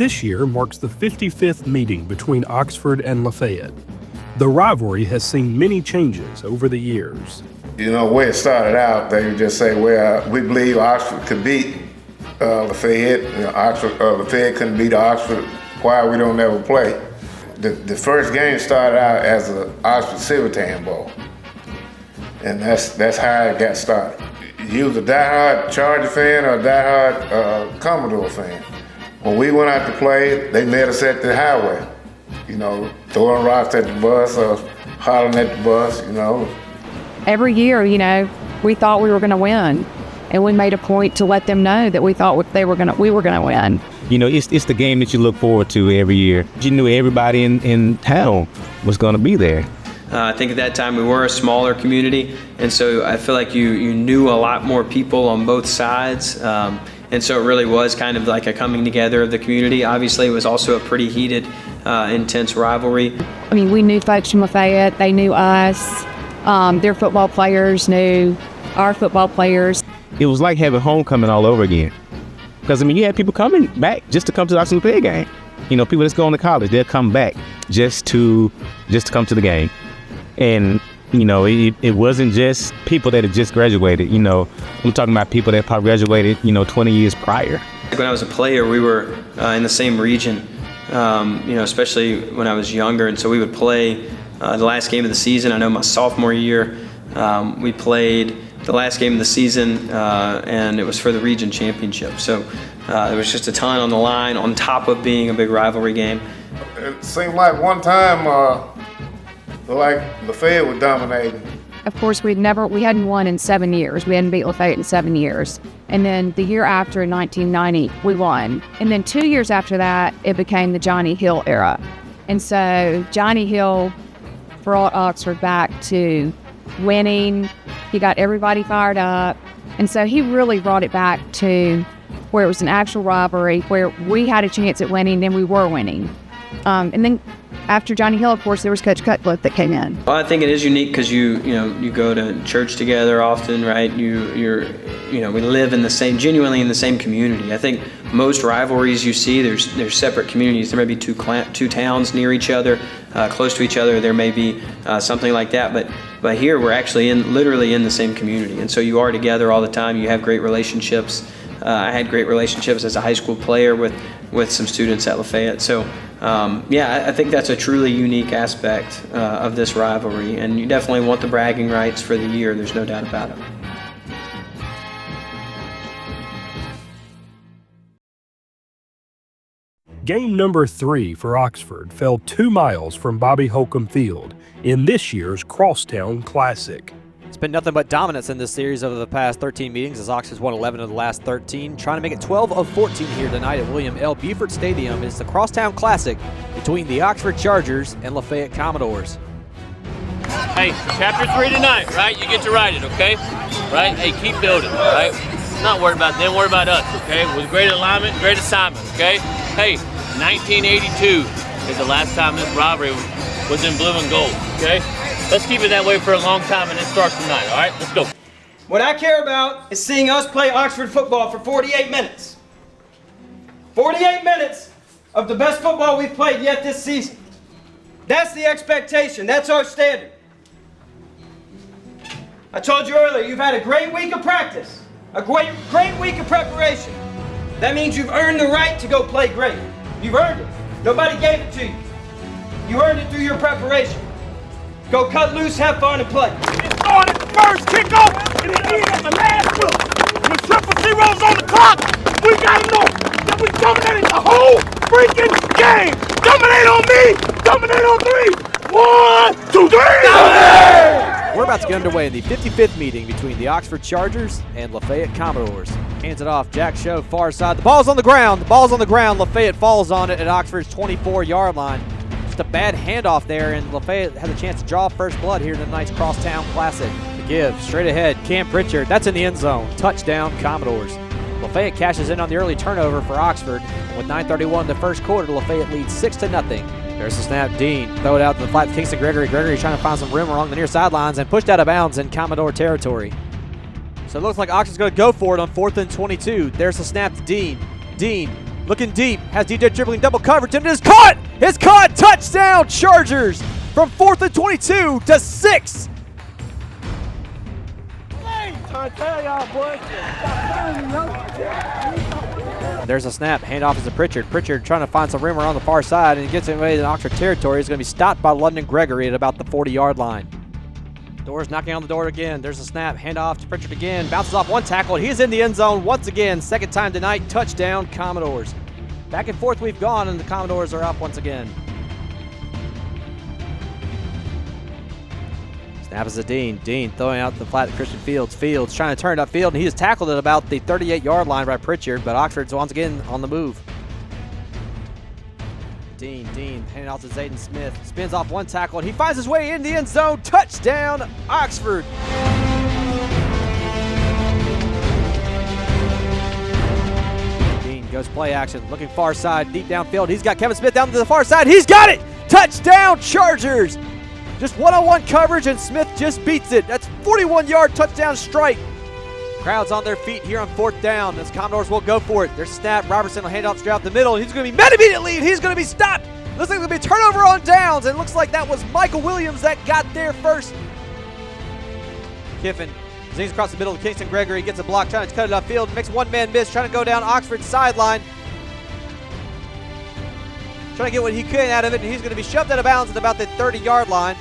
This year marks the 55th meeting between Oxford and Lafayette. The rivalry has seen many changes over the years. You know, where it started out, they would just say, well, we believe Oxford could beat Lafayette. You know, Lafayette couldn't beat Oxford. Why we don't ever play? The first game started out as an Oxford Civitan Bowl. And that's how it got started. You was a diehard Charger fan or a diehard Commodore fan. When we went out to play, they met us at the highway. You know, throwing rocks at the bus or hollering at the bus, you know. Every year, you know, we thought we were going to win. And we made a point to let them know that we thought we were going to win. You know, it's the game that you look forward to every year. You knew everybody in town was going to be there. I think at that time we were a smaller community, and so I feel like you knew a lot more people on both sides, and so it really was kind of like a coming together of the community. Obviously, it was also a pretty heated, intense rivalry. I mean, we knew folks from Lafayette, they knew us, their football players knew our football players. It was like having homecoming all over again. Because, I mean, you had people coming back just to come to the Oxford Lafayette game. You know, people that's going to college, they'll come back just to come to the game. And, you know, it wasn't just people that had just graduated. You know, I'm talking about people that probably graduated, 20 years prior. When I was a player, we were in the same region, especially when I was younger. And so we would play the last game of the season. I know my sophomore year, we played the last game of the season, and it was for the region championship. So there was just a ton on the line on top of being a big rivalry game. It seemed like one time, like Lafayette was dominating. Of course, we hadn't won in 7 years. We hadn't beat Lafayette in 7 years. And then the year after, in 1990, we won. And then 2 years after that, it became the Johnny Hill era. And so Johnny Hill brought Oxford back to winning. He got everybody fired up. And so he really brought it back to where it was an actual rivalry, where we had a chance at winning and we were winning. And then after Johnny Hill, of course, there was Coach Cutcliffe that came in. Well, I think it is unique because you go to church together often, right? We live genuinely in the same community. I think most rivalries you see, there's separate communities. There may be two towns near each other, close to each other. There may be something like that, but here we're actually literally in the same community, and so you are together all the time. You have great relationships. I had great relationships as a high school player with some students at Lafayette. So, I think that's a truly unique aspect of this rivalry, and you definitely want the bragging rights for the year. There's no doubt about it. Game number 3 for Oxford fell 2 miles from Bobby Holcomb Field in this year's Crosstown Classic. It's been nothing but dominance in this series over the past 13 meetings as Oxford's won 11 of the last 13, trying to make it 12 of 14 here tonight at William L. Buford Stadium. It's the Crosstown Classic between the Oxford Chargers and Lafayette Commodores. Hey, chapter 3 tonight, right? You get to write it, okay? Right? Hey, keep building, right? Not worried about them, worry about us, okay? With great alignment, great assignment, okay? Hey, 1982 is the last time this rivalry was in blue and gold, okay? Let's keep it that way for a long time, and it starts tonight, all right? Let's go. What I care about is seeing us play Oxford football for 48 minutes. 48 minutes of the best football we've played yet this season. That's the expectation. That's our standard. I told you earlier, you've had a great week of practice, a great week of preparation. That means you've earned the right to go play great. You've earned it. Nobody gave it to you. You earned it through your preparation. Go cut loose, have fun, and play. It started the first kickoff, and it ended at the last look. With triple zeros on the clock, we gotta know that we dominated the whole freaking game. Dominate on me, dominate on 3. 1, 2, 3. Dominate! We're about to get underway in the 55th meeting between the Oxford Chargers and Lafayette Commodores. Hands it off, Jack Show, far side. The ball's on the ground. Lafayette falls on it at Oxford's 24-yard line. Just a bad handoff there, and Lafayette has a chance to draw first blood here in tonight's Crosstown Classic. The give, straight ahead, Cam Pritchard. That's in the end zone. Touchdown, Commodores. Lafayette cashes in on the early turnover for Oxford. With 9:31 in the first quarter, Lafayette leads 6-0. There's the snap. Dean throw it out to the flat to Kingston Gregory. Gregory trying to find some room along the near sidelines and pushed out of bounds in Commodore territory. So it looks like Oxford's going to go for it on 4th and 22. There's the snap to Dean. Dean Looking deep, has DJ dribbling double coverage, and it is caught! It's caught! Touchdown, Chargers! From 4th and 22 to 6. There's a snap, handoff is to Pritchard. Pritchard trying to find some room around the far side, and he gets away to Oxford territory. He's going to be stopped by London Gregory at about the 40-yard line. Doors knocking on the door again. There's a snap, handoff to Pritchard again. Bounces off one tackle. He's in the end zone once again. Second time tonight, touchdown Commodores. Back and forth we've gone, and the Commodores are up once again. Snap is to Dean. Dean throwing out the flat to Christian Fields. Fields trying to turn it upfield, and he is tackled at about the 38-yard line by Pritchard, but Oxford's once again on the move. Dean handing off to Zayden Smith. Spins off one tackle, and he finds his way in the end zone. Touchdown, Oxford. Dean goes play action, looking far side, deep downfield. He's got Kevin Smith down to the far side. He's got it! Touchdown, Chargers! Just one-on-one coverage, and Smith just beats it. That's 41-yard touchdown strike. Crowd's on their feet here on 4th down as Commodores will go for it. There's a snap. Robertson will hand off straight out the middle. He's going to be met immediately, and he's going to be stopped. Looks like there's going to be a turnover on downs, and it looks like that was Michael Williams that got there first. Kiffin zings across the middle to Kingston Gregory. Gets a block, trying to cut it upfield. Makes one-man miss, trying to go down Oxford's sideline. Trying to get what he can out of it, and he's going to be shoved out of bounds at about the 30-yard line.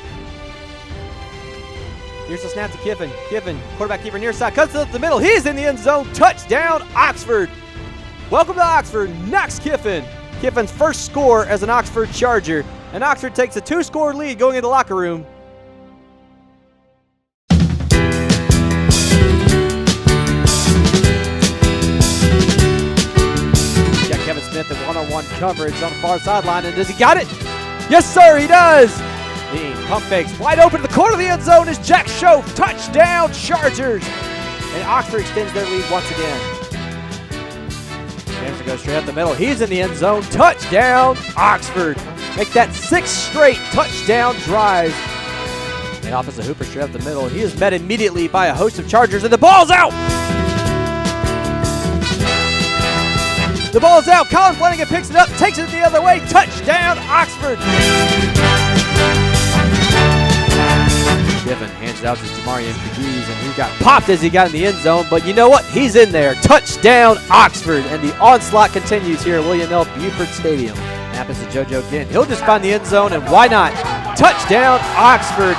Here's the snap to Kiffin. Kiffin, quarterback keeper near side, cuts it up the middle. He's in the end zone. Touchdown, Oxford. Welcome to Oxford, Knox Kiffin. Kiffin's first score as an Oxford Charger. And Oxford takes a 2-score lead going into the locker room. Got Kevin Smith in one-on-one coverage on the far sideline. And does he got it? Yes, sir, he does. Dean pump fakes wide open to the corner of the end zone is Jack Schoaf. Touchdown, Chargers. And Oxford extends their lead once again. Jameson goes straight up the middle. He's in the end zone. Touchdown, Oxford. Make that 6th straight touchdown drive. And off is a Hooper straight up the middle. He is met immediately by a host of Chargers, and the ball's out. The ball's out. Colin Flanagan picks it up, takes it the other way. Touchdown, Oxford. Kiffin hands it out to Jamarian Pegues, and he got popped as he got in the end zone, but you know what? He's in there. Touchdown, Oxford, and the onslaught continues here at William L. Buford Stadium. Happens to JoJo again. He'll just find the end zone, and why not? Touchdown, Oxford.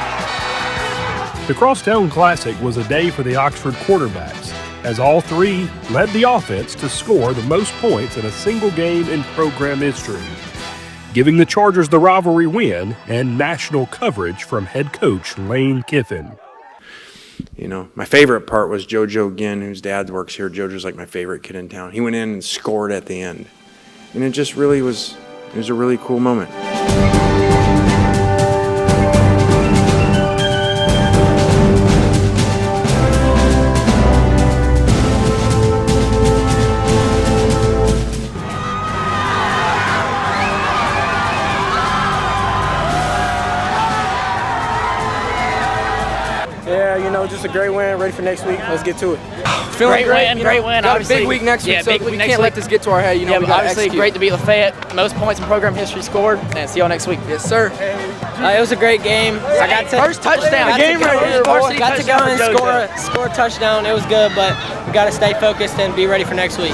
The Crosstown Classic was a day for the Oxford quarterbacks, as all three led the offense to score the most points in a single game in program history, giving the Chargers the rivalry win and national coverage from head coach Lane Kiffin. You know, my favorite part was JoJo Ginn, whose dad works here. JoJo's like my favorite kid in town. He went in and scored at the end. And it just really was, it was a really cool moment. Yeah, you know, just a great win. Ready for next week. Let's get to it. Feeling great win. Got a big week next week, so we can't let this get to our head. You know, we gotta obviously execute. great to beat Lafayette. Most points in program history scored. And see y'all next week. Yes, sir. It was a great game. I got to first touchdown. Got Game right here, boy. Got to go and score a touchdown. It was good, but we got to stay focused and be ready for next week.